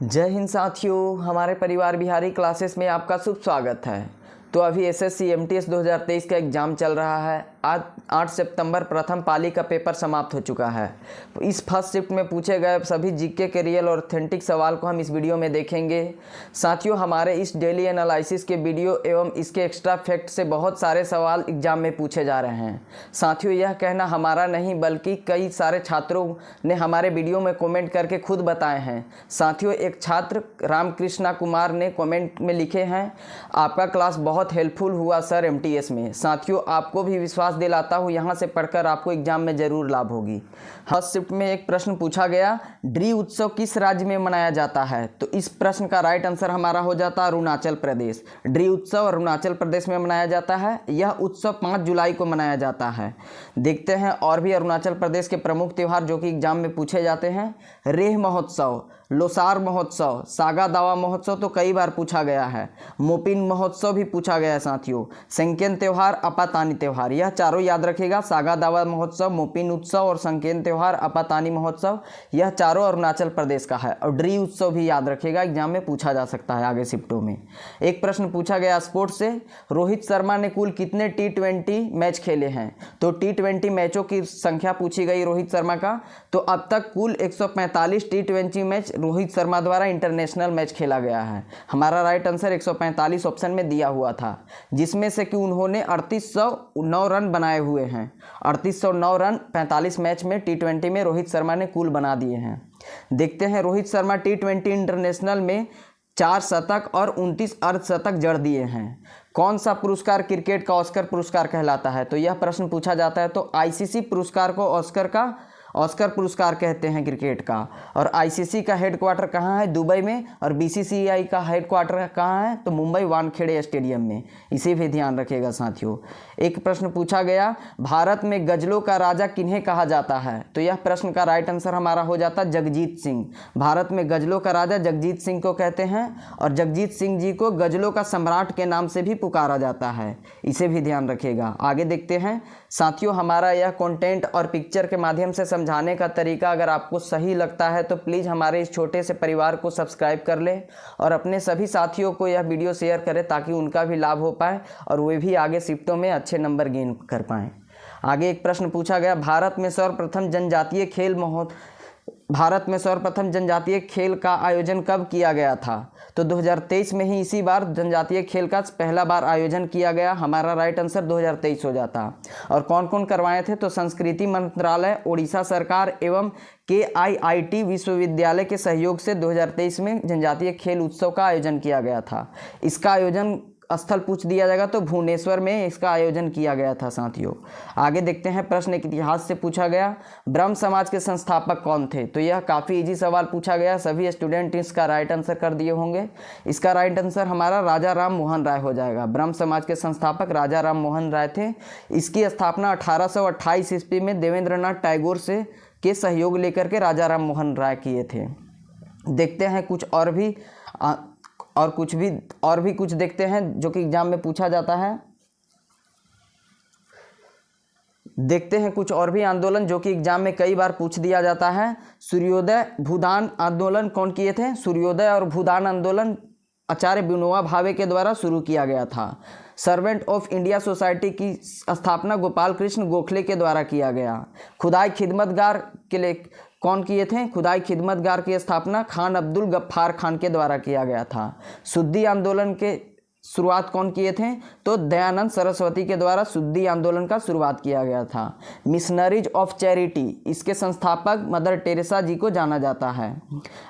जय हिंद साथियों, हमारे परिवार बिहारी क्लासेस में आपका शुभ स्वागत है। तो अभी एसएससी एमटीएस 2023 का एग्ज़ाम चल रहा है। आज 8 सितंबर प्रथम पाली का पेपर समाप्त हो चुका है। इस फर्स्ट शिफ्ट में पूछे गए सभी जीके के रियल और ऑथेंटिक सवाल को हम इस वीडियो में देखेंगे। साथियों, हमारे इस डेली एनालिसिस के वीडियो एवं इसके एक्स्ट्रा फैक्ट से बहुत सारे सवाल एग्जाम में पूछे जा रहे हैं। साथियों, यह कहना हमारा नहीं बल्कि कई सारे छात्रों ने हमारे वीडियो में कमेंट करके खुद बताए हैं। साथियों, एक छात्र रामकृष्णा कुमार ने कमेंट में लिखे हैं, आपका क्लास बहुत हेल्पफुल हुआ सर एमटीएस में। साथियों, आपको भी विश्वास दिलाता हूँ यहाँ से पढ़कर आपको एग्जाम में जरूर लाभ होगी। फर्स्ट शिफ्ट में एक प्रश्न पूछा गया, ड्री उत्सव किस राज्य में मनाया जाता है? तो इस प्रश्न का राइट आंसर हमारा हो जाता है अरुणाचल प्रदेश। ड्री उत्सव अरुणाचल प्रदेश में मनाया जाता है। यह उत्सव 5 जुलाई को मनाया जाता है। देखते हैं और भी अरुणाचल प्रदेश के प्रमुख त्यौहार जो कि एग्जाम में पूछे जाते हैं। रेह महोत्सव, लोसार महोत्सव, सागा दावा महोत्सव तो कई बार पूछा गया है। मोपिन महोत्सव भी पूछा गया है साथियों। संकेन त्यौहार, अपातानी त्यौहार, यह चारों याद रखेगा। सागा दावा महोत्सव, मोपिन उत्सव और संकेन त्यौहार, अपातानी महोत्सव, यह चारों अरुणाचल प्रदेश का है। और ड्री उत्सव भी याद रखेगा, एग्जाम में पूछा जा सकता है आगे शिफ्टों में। एक प्रश्न पूछा गया स्पोर्ट्स से, रोहित शर्मा ने कुल कितने T20 मैच खेले हैं? तो T20 मैचों की संख्या पूछी गई रोहित शर्मा का। तो अब तक कुल 145 T20 मैच रोहित शर्मा द्वारा इंटरनेशनल मैच खेला गया है। हमारा राइट आंसर 145 ऑप्शन में दिया हुआ था, जिसमें से कि उन्होंने 3809 रन बनाए हुए हैं। 3809 रन 45 मैच में T20 में रोहित शर्मा ने कुल बना दिए हैं। देखते हैं, रोहित शर्मा T20 इंटरनेशनल में 4 शतक और 29 अर्धशतक जड़ दिए हैं। कौन सा पुरस्कार क्रिकेट का ऑस्कर पुरस्कार कहलाता है? तो यह प्रश्न पूछा जाता है। तो आईसीसी पुरस्कार को ऑस्कर पुरस्कार कहते हैं क्रिकेट का। और आईसीसी का हेडक्वार्टर कहाँ है? दुबई में। और बीसीसीआई का हेडक्वार्टर कहाँ है? तो मुंबई वानखेड़े स्टेडियम में। इसे भी ध्यान रखिएगा साथियों। एक प्रश्न पूछा गया, भारत में गजलों का राजा किन्हें कहा जाता है? तो यह प्रश्न का राइट आंसर हमारा हो जाता है जगजीत सिंह। भारत में गजलों का राजा जगजीत सिंह को कहते हैं। और जगजीत सिंह जी को गजलों का सम्राट के नाम से भी पुकारा जाता है। इसे भी ध्यान रखिएगा। आगे देखते हैं साथियों, हमारा यह कंटेंट और पिक्चर के माध्यम से समझाने का तरीका अगर आपको सही लगता है तो प्लीज़ हमारे इस छोटे से परिवार को सब्सक्राइब कर लें और अपने सभी साथियों को यह वीडियो शेयर करें ताकि उनका भी लाभ हो पाए और वे भी आगे शिफ्टों में अच्छे नंबर गेन कर पाएँ। आगे एक प्रश्न पूछा गया, भारत में सर्वप्रथम जनजातीय खेल का आयोजन कब किया गया था? तो 2023 में ही इसी बार जनजातीय खेल का पहला बार आयोजन किया गया। हमारा राइट आंसर 2023 हो जाता। और कौन कौन करवाए थे? तो संस्कृति मंत्रालय, उड़ीसा सरकार एवं KIIT विश्वविद्यालय के सहयोग से 2023 में जनजातीय खेल उत्सव का आयोजन किया गया था। इसका आयोजन स्थल पूछ दिया जाएगा तो भुवनेश्वर में इसका आयोजन किया गया था साथियों। आगे देखते हैं, प्रश्न एक इतिहास से पूछा गया, ब्रह्म समाज के संस्थापक कौन थे? तो यह काफ़ी इजी सवाल पूछा गया, सभी स्टूडेंट इसका राइट आंसर कर दिए होंगे। इसका राइट आंसर हमारा राजा राम मोहन राय हो जाएगा। ब्रह्म समाज के संस्थापक राजा राम मोहन राय थे। इसकी स्थापना 1828 ईस्वी में देवेंद्रनाथ टैगोर से के सहयोग लेकर के राजा राम मोहन राय किए थे। देखते हैं कुछ और भी कुछ देखते हैं जो कि एग्जाम में पूछा जाता है। देखते हैं कुछ और भी आंदोलन जो कि एग्जाम में कई बार पूछ दिया जाता है। सूर्योदय भूदान आंदोलन कौन किए थे? सूर्योदय और भूदान आंदोलन आचार्य विनोबा भावे के द्वारा शुरू किया गया था। सर्वेंट ऑफ इंडिया सोसाइटी की स्थापना गोपाल कृष्ण गोखले के द्वारा किया गया। खुदाई खिदमतगार के लिए कौन किए थे? खुदाई खिदमतगार की स्थापना खान अब्दुल गफ्फार खान के द्वारा किया गया था। शुद्धि आंदोलन के शुरुआत कौन किए थे? तो दयानंद सरस्वती के द्वारा शुद्धि आंदोलन का शुरुआत किया गया था। मिशनरीज ऑफ चैरिटी, इसके संस्थापक मदर टेरेसा जी को जाना जाता है।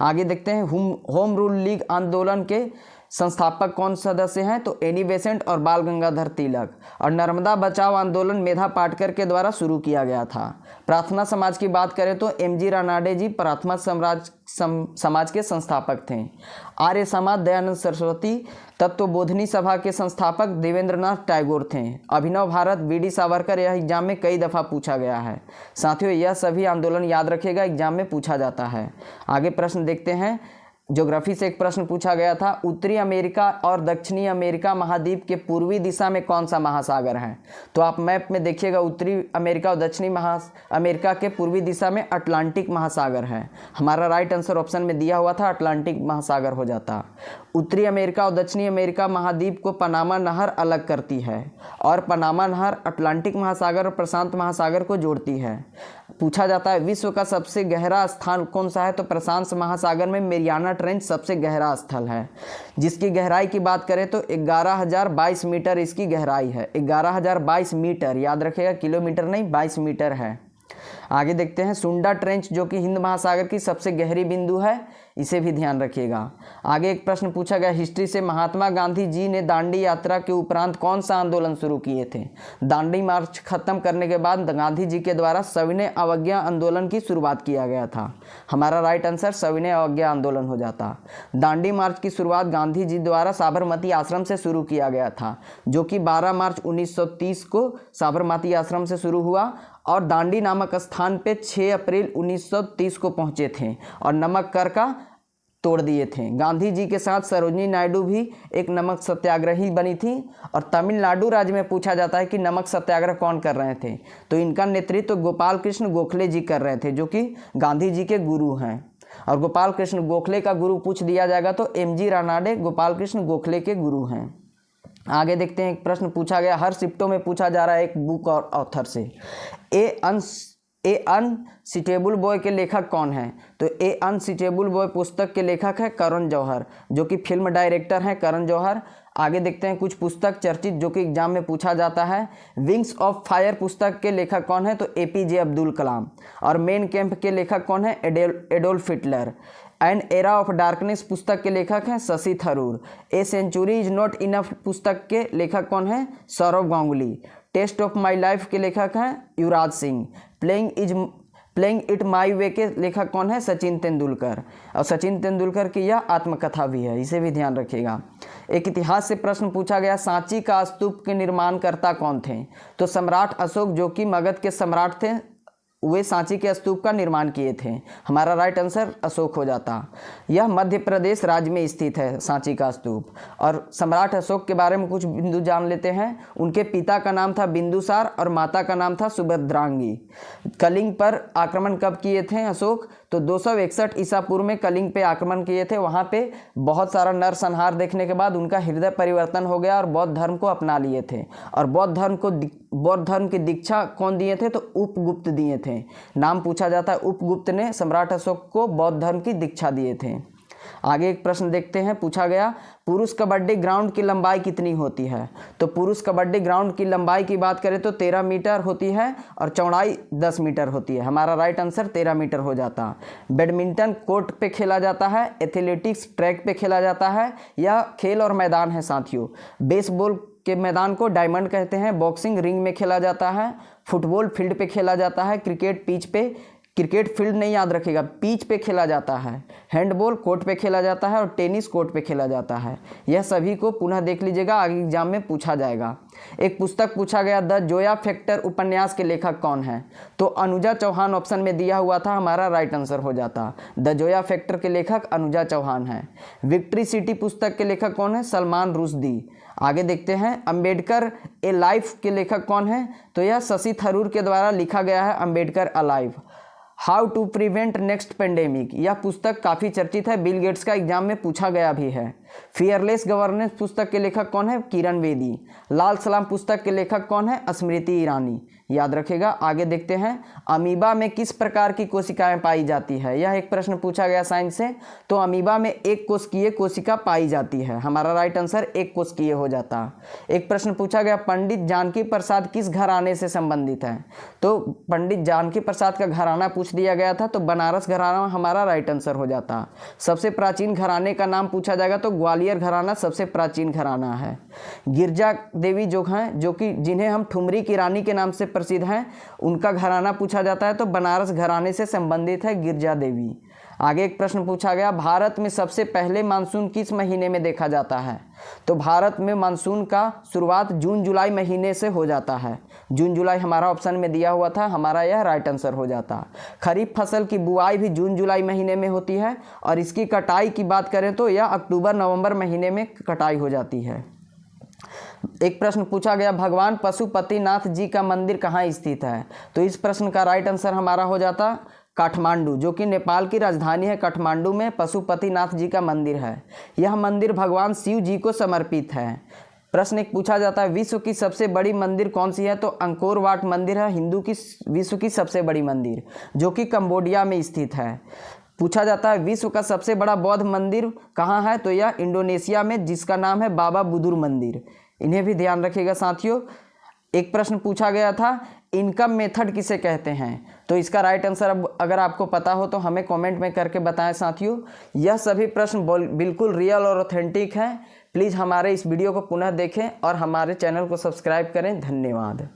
आगे देखते हैं, होम रूल लीग आंदोलन के संस्थापक कौन सदस्य हैं? तो एनी बेसेंट और बाल गंगाधर तिलक। और नर्मदा बचाओ आंदोलन मेधा पाटकर के द्वारा शुरू किया गया था। प्रार्थना समाज की बात करें तो MG रानाडे जी प्रार्थना समाज के संस्थापक थे। आर्य समाज दयानंद सरस्वती। तत्वबोधिनी सभा के संस्थापक देवेंद्रनाथ टैगोर थे। अभिनव भारत BD सावरकर, यह एग्जाम में कई दफ़ा पूछा गया है साथियों। यह सभी आंदोलन याद रखेगा, एग्जाम में पूछा जाता है। आगे प्रश्न देखते हैं, ज्योग्राफी से एक प्रश्न पूछा गया था, उत्तरी अमेरिका और दक्षिणी अमेरिका महाद्वीप के पूर्वी दिशा में कौन सा महासागर है? तो आप मैप में देखिएगा, उत्तरी अमेरिका और दक्षिणी अमेरिका के पूर्वी दिशा में अटलांटिक महासागर है। हमारा राइट आंसर ऑप्शन में दिया हुआ था, अटलांटिक महासागर हो जाता। उत्तरी अमेरिका और दक्षिणी अमेरिका महाद्वीप को पनामा नहर अलग करती है और पनामा नहर अटलांटिक महासागर और प्रशांत महासागर को जोड़ती है। पूछा जाता है विश्व का सबसे गहरा स्थान कौन सा है? तो प्रशांत महासागर में मेरियाना ट्रेंच सबसे गहरा स्थल है, जिसकी गहराई की बात करें तो 11,022 मीटर इसकी गहराई है। 11,022 मीटर, याद रखिएगा, किलोमीटर नहीं, 22 मीटर है। आगे देखते हैं सुंडा ट्रेंच, जो कि हिंद महासागर की सबसे गहरी बिंदु है, इसे भी ध्यान रखिएगा। आगे एक प्रश्न पूछा गया हिस्ट्री से, महात्मा गांधी जी ने दांडी यात्रा के उपरांत कौन सा आंदोलन शुरू किए थे? दांडी मार्च खत्म करने के बाद गांधी जी के द्वारा सविनय अवज्ञा आंदोलन की शुरुआत किया गया था। हमारा राइट आंसर सविनय अवज्ञा आंदोलन हो जाता। दांडी मार्च की शुरुआत गांधी जी द्वारा साबरमती आश्रम से शुरू किया गया था, जो कि 12 मार्च 1930 को साबरमती आश्रम से शुरू हुआ और दांडी नामक स्थान पे 6 अप्रैल 1930 को पहुंचे थे और नमक कर का तोड़ दिए थे। गांधी जी के साथ सरोजिनी नायडू भी एक नमक सत्याग्रही बनी थी। और तमिलनाडु राज्य में पूछा जाता है कि नमक सत्याग्रह कौन कर रहे थे? तो इनका नेतृत्व गोपाल कृष्ण गोखले जी कर रहे थे, जो कि गांधी जी के गुरु हैं। और गोपाल कृष्ण गोखले का गुरु पूछ दिया जाएगा तो एमजी रानाडे गोपाल कृष्ण गोखले के गुरु हैं। आगे देखते हैं, एक प्रश्न पूछा गया, हर शिफ्टों में पूछा जा रहा है एक बुक और ऑथर से। ए अनसिटेबल बॉय के लेखक कौन है? तो ए अनसिटेबल बॉय पुस्तक के लेखक है करण जौहर, जो कि फिल्म डायरेक्टर हैं करण जौहर। आगे देखते हैं कुछ पुस्तक चर्चित जो कि एग्जाम में पूछा जाता है। विंग्स ऑफ फायर पुस्तक के लेखक कौन है? तो एपीजे अब्दुल कलाम। और मेन कैंप के लेखक कौन है? Adolf Hitler. An era of darkness पुस्तक के लेखक हैं Shashi Tharoor. A century is not enough पुस्तक के लेखक कौन है? Sourav Ganguly. Test of my life के लेखक हैं Yuvraj Singh. Playing it my way के लेखक कौन है? सचिन तेंदुलकर। और सचिन तेंदुलकर की यह आत्मकथा भी है, इसे भी ध्यान रखिएगा। एक इतिहास से प्रश्न पूछा गया, सांची का स्तूप के निर्माणकर्ता कौन थे? तो सम्राट अशोक, जो कि मगध के सम्राट थे, वे सांची के स्तूप का निर्माण किए थे। हमारा राइट आंसर अशोक हो जाता। यह मध्य प्रदेश राज्य में स्थित है सांची का स्तूप। और सम्राट अशोक के बारे में कुछ बिंदु जान लेते हैं। उनके पिता का नाम था बिंदुसार और माता का नाम था सुभद्रांगी। कलिंग पर आक्रमण कब किए थे अशोक? तो 261 ईसा पूर्व में कलिंग पे आक्रमण किए थे। वहाँ पे बहुत सारा नरसंहार देखने के बाद उनका हृदय परिवर्तन हो गया और बौद्ध धर्म को अपना लिए थे। और बौद्ध धर्म की दीक्षा कौन दिए थे? तो उपगुप्त दिए थे। नाम पूछा जाता है, उपगुप्त ने सम्राट अशोक को बौद्ध धर्म की दीक्षा दिए थे। आगे एक प्रश्न देखते हैं, पूछा गया पुरुष कबड्डी ग्राउंड की लंबाई कितनी होती है? तो पुरुष कबड्डी ग्राउंड की लंबाई की बात करें तो 13 मीटर होती है और चौड़ाई 10 मीटर होती है। हमारा राइट आंसर 13 मीटर हो जाता। बैडमिंटन कोर्ट पे खेला जाता है, एथलेटिक्स ट्रैक पे खेला जाता है, यह खेल और मैदान है साथियों। बेसबॉल के मैदान को डायमंड कहते हैं। बॉक्सिंग रिंग में खेला जाता है। फुटबॉल फील्ड पे खेला जाता है। क्रिकेट पिच पे, क्रिकेट फील्ड नहीं याद रखेगा, पिच पे खेला जाता है। हैंडबॉल कोर्ट पे खेला जाता है और टेनिस कोर्ट पे खेला जाता है। यह सभी को पुनः देख लीजिएगा, आगे एग्जाम में पूछा जाएगा। एक पुस्तक पूछा गया, द जोया फैक्टर उपन्यास के लेखक कौन है? तो अनुजा चौहान ऑप्शन में दिया हुआ था, हमारा राइट आंसर हो जाता। द जोया फैक्टर के लेखक अनुजा चौहान है। विक्ट्री सिटी पुस्तक के लेखक कौन है? सलमान रुश्दी। आगे देखते हैं, अंबेडकर ए लाइफ के लेखक कौन है? तो यह शशि थरूर के द्वारा लिखा गया है, Ambedkar alive. How to prevent next pandemic, यह पुस्तक काफ़ी चर्चित है, बिल गेट्स का एग्जाम में पूछा गया भी है। फियरलेस गवर्नेंस पुस्तक के लेखक कौन है? किरण बेदी। लाल सलाम पुस्तक के लेखक कौन है? स्मृति ईरानी, याद रखेगा। आगे देखते हैं, अमीबा में किस प्रकार की कोशिकाएं पाई जाती है? यह एक प्रश्न पूछा गया साइंस से। तो अमीबा में एक कोशिकीय कोशिका पाई जाती है। हमारा राइट आंसर एक कोशिकीय हो जाता। एक प्रश्न पूछा गया, पंडित जानकी प्रसाद किस घराने से संबंधित है? तो पंडित जानकी प्रसाद का घराना पूछ दिया गया था, तो बनारस घराना हमारा राइट आंसर हो जाता। सबसे प्राचीन घराने का नाम पूछा जाएगा तो ग्वालियर घराना सबसे प्राचीन घराना है। गिरजा देवी जो हैं, जो कि जिन्हें हम ठुमरी की रानी के नाम से प्रसिद्ध हैं, उनका घराना पूछा जाता है तो बनारस घराने से संबंधित है गिरजा देवी। आगे एक प्रश्न पूछा गया, भारत में सबसे पहले मानसून किस महीने में देखा जाता है? तो भारत में मानसून का शुरुआत जून जुलाई महीने से हो जाता है। जून जुलाई हमारा ऑप्शन में दिया हुआ था, हमारा यह राइट आंसर हो जाता। खरीफ फसल की बुआई भी जून जुलाई महीने में होती है और इसकी कटाई की बात करें तो यह अक्टूबर नवंबर महीने में कटाई हो जाती है। एक प्रश्न पूछा गया, भगवान पशुपतिनाथ जी का मंदिर कहाँ स्थित है? तो इस प्रश्न का राइट आंसर हमारा हो जाता काठमांडू, जो कि नेपाल की राजधानी है। काठमांडू में पशुपतिनाथ जी का मंदिर है। यह मंदिर भगवान शिव जी को समर्पित है। प्रश्न एक पूछा जाता है, विश्व की सबसे बड़ी मंदिर कौन सी है? तो अंकोर वाट मंदिर है हिंदू की विश्व की सबसे बड़ी मंदिर, जो कि कंबोडिया में स्थित है। पूछा जाता है, विश्व का सबसे बड़ा बौद्ध मंदिर कहाँ है? तो यह इंडोनेशिया में, जिसका नाम है बाबा बुदुर मंदिर। इन्हें भी ध्यान रखिएगा साथियों। एक प्रश्न पूछा गया था, इनकम मेथड किसे कहते हैं? तो इसका राइट आंसर अब अगर आपको पता हो तो हमें कमेंट में करके बताएं साथियों। यह सभी प्रश्न बिल्कुल रियल और ऑथेंटिक हैं। प्लीज़ हमारे इस वीडियो को पुनः देखें और हमारे चैनल को सब्सक्राइब करें। धन्यवाद।